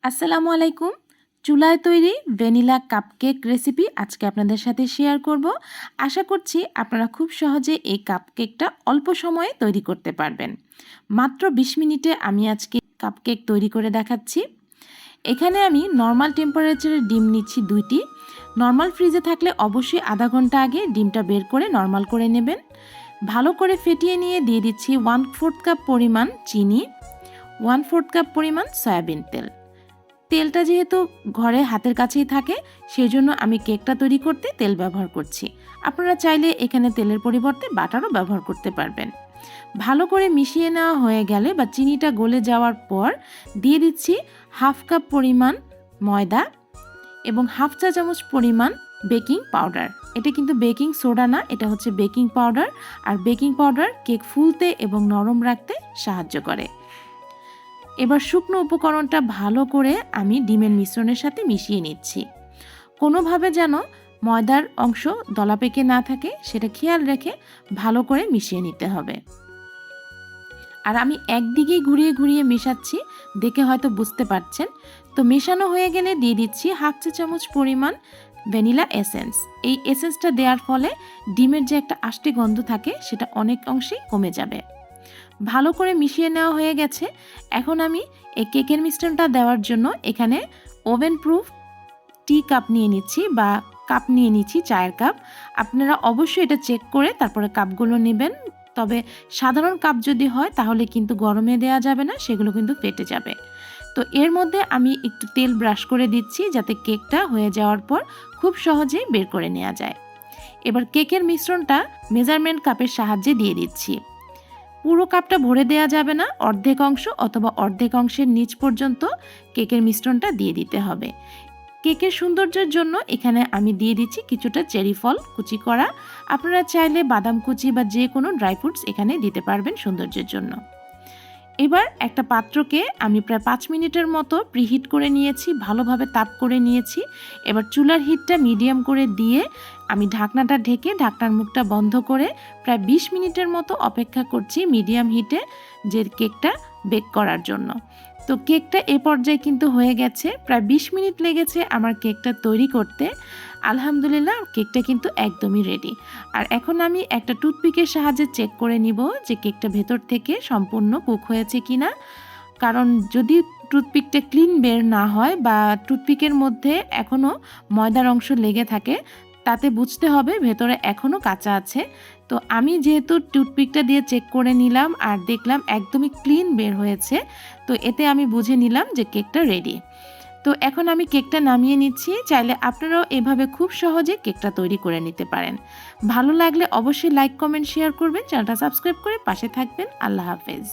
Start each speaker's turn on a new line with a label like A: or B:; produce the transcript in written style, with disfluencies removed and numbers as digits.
A: আসসালামু আলাইকুম। চুলায় তৈরি ভ্যানিলা কাপকেক রেসিপি আজকে আপনাদের সাথে শেয়ার করব। আশা করছি আপনারা খুব সহজে এই কাপকেকটা অল্প সময়ে তৈরি করতে পারবেন। মাত্র ২০ মিনিটে আমি আজকে কাপকেক তৈরি করে দেখাচ্ছি। এখানে আমি নর্মাল টেম্পারেচারের ডিম নিচ্ছি ২টি। নর্মাল ফ্রিজে থাকলে অবশ্যই আধা ঘন্টা আগে ডিমটা বের করে নর্মাল করে নেবেন। ভালো করে ফেটিয়ে নিয়ে দিয়ে দিচ্ছি 1/4 কাপ পরিমাণ চিনি, 1/4 কাপ পরিমাণ সয়াবিন তেল। তেলটা যেহেতু ঘরে হাতের কাছেই থাকে সেই জন্য আমি কেকটা তৈরি করতে তেল ব্যবহার করছি। আপনারা চাইলে এখানে তেলের পরিবর্তে বাটারও ব্যবহার করতে পারবেন। ভালো করে মিশিয়ে নেওয়া হয়ে গেলে বা চিনিটা গলে যাওয়ার পর দিয়ে দিচ্ছি 1/2 কাপ পরিমাণ ময়দা এবং 1/2 চা চামচ পরিমাণ বেকিং পাউডার। এটা কিন্তু বেকিং সোডা না, এটা হচ্ছে বেকিং পাউডার। আর বেকিং পাউডার কেক ফুলতে এবং নরম রাখতে সাহায্য করে। এবার শুকনো উপকরণটা ভালো করে আমি ডিমের মিশ্রণের সাথে মিশিয়ে নিচ্ছি। কোনোভাবে যেন ময়দার অংশ দলা পেকে না থাকে সেটা খেয়াল রেখে ভালো করে মিশিয়ে নিতে হবে। আর আমি একদিকেই ঘুরিয়ে ঘুরিয়ে মেশাচ্ছি, দেখে হয়তো বুঝতে পারছেন। তো মেশানো হয়ে গেলে দিয়ে দিচ্ছি 1/2 চা চামচ পরিমাণ ভ্যানিলা এসেন্স। এই এসেন্সটা দেওয়ার ফলে ডিমের যে একটা আষ্টে গন্ধ থাকে সেটা অনেক অংশেই কমে যাবে। ভালো করে মিশিয়ে নেওয়া হয়ে গেছে। এখন আমি এই কেকের মিশ্রণটা দেওয়ার জন্য এখানে ওভেন প্রুফ টি কাপ নিয়ে নিচ্ছি বা কাপ নিয়ে নিচ্ছি, চায়ের কাপ। আপনারা অবশ্যই এটা চেক করে তারপরে কাপগুলো নেবেন। তবে সাধারণ কাপ যদি হয় তাহলে কিন্তু গরমে দেওয়া যাবে না, সেগুলো কিন্তু ফেটে যাবে। তো এর মধ্যে আমি একটু তেল ব্রাশ করে দিচ্ছি যাতে কেকটা হয়ে যাওয়ার পর খুব সহজেই বের করে নেওয়া যায়। এবার কেকের মিশ্রণটা মেজারমেন্ট কাপের সাহায্যে দিয়ে দিচ্ছি। পুরো কাপটা ভরে দেওয়া যাবে না, অর্ধেক অংশ অথবা অর্ধেক অংশের নিচ পর্যন্ত কেকের মিশ্রণটা দিয়ে দিতে হবে। কেকের সৌন্দর্যের জন্য এখানে আমি দিয়ে দিচ্ছি কিছুটা চেরি ফল কুচি করা। আপনারা চাইলে বাদাম কুচি বা যে কোনো ড্রাই ফ্রুটস এখানে দিতে পারবেন সৌন্দর্যের জন্য। এবার একটা পাত্রকে আমি প্রায় ৫ মিনিটের মতো প্রিহিট করে নিয়েছি, ভালোভাবে তাপ করে নিয়েছি। এবার চুলার হিটটা মিডিয়াম করে দিয়ে আমি ঢাকনাটা ঢেকে ঢাকনার মুখটা বন্ধ করে প্রায় ২০ মিনিটের মতো অপেক্ষা করছি মিডিয়াম হিটে যে কেকটা বেক করার জন্য। তো কেকটা এ পর্যায়ে কিন্তু হয়ে গেছে, প্রায় ২০ মিনিট লেগেছে আমার কেকটা তৈরি করতে। আলহামদুলিল্লাহ কেকটা কিন্তু একদমই রেডি। আর এখন আমি একটা টুথপিকের সাহায্যে চেক করে নিব যে কেকটা ভেতর থেকে সম্পূর্ণ কুক হয়েছে কিনা। কারণ যদি টুথপিকটা ক্লিন বের না হয় বা টুথপিকের মধ্যে এখনও ময়দার অংশ লেগে থাকে তাতে বুঝতে হবে ভেতরে এখনও কাঁচা আছে। তো আমি যেহেতু টুথপিকটা দিয়ে চেক করে নিলাম আর দেখলাম একদমই ক্লিন বের হয়েছে, তো এতে আমি বুঝে নিলাম যে কেকটা রেডি। তো এখন আমি কেকটা নামিয়ে নিচ্ছি। চাইলে আপনারাও এভাবে খুব সহজে কেকটা তৈরি করে নিতে পারেন। ভালো লাগলে অবশ্যই লাইক, কমেন্ট, শেয়ার করবেন। চ্যানেলটা সাবস্ক্রাইব করে পাশে থাকবেন। আল্লাহ হাফেজ।